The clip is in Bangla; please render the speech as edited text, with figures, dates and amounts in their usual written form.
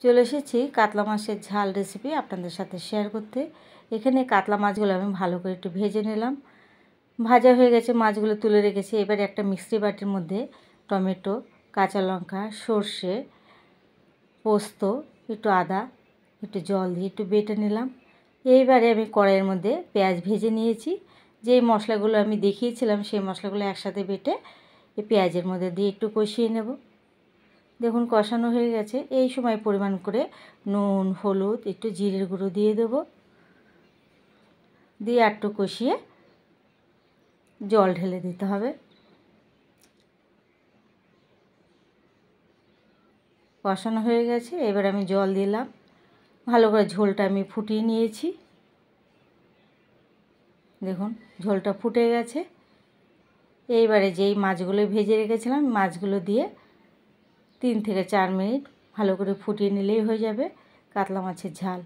চলে এসেছি কাতলা মাছের ঝাল রেসিপি আপনাদের সাথে শেয়ার করতে। এখানে কাতলা মাছগুলো আমি ভালো করে একটু ভেজে নিলাম। ভাজা হয়ে গেছে, মাছগুলো তুলে রেখেছি। এবারে একটা মিক্সি বাটির মধ্যে টমেটো, কাঁচা লঙ্কা, সর্ষে, পোস্ত, একটু আদা, একটু জল দিয়ে একটু বেটে নিলাম। এইবারে আমি কড়াইয়ের মধ্যে পেঁয়াজ ভেজে নিয়েছি। যেই মশলাগুলো আমি দেখিয়েছিলাম সেই মশলাগুলো একসাথে বেটে এই পেঁয়াজের মধ্যে দিয়ে একটু কষিয়ে নেব। দেখুন কষানো হয়ে গেছে। এই সময় পরিমাণ করে নুন, হলুদ, একটু জিরের গুঁড়ো দিয়ে দেব। দিয়ে একটু কষিয়ে জল ঢেলে দিতে হবে। কষানো হয়ে গেছে, এবার আমি জল দিলাম। ভালো করে ঝোলটা আমি ফুটিয়ে নিয়েছি। দেখুন ঝোলটা ফুটে গেছে। এইবারে যেই মাছগুলো ভেজে রেখেছিলাম মাছগুলো দিয়ে 3 থেকে 4 মিনিট ভালো করে ফুটিয়ে নিলেই হয়ে যাবে কাতলা মাছের ঝাল।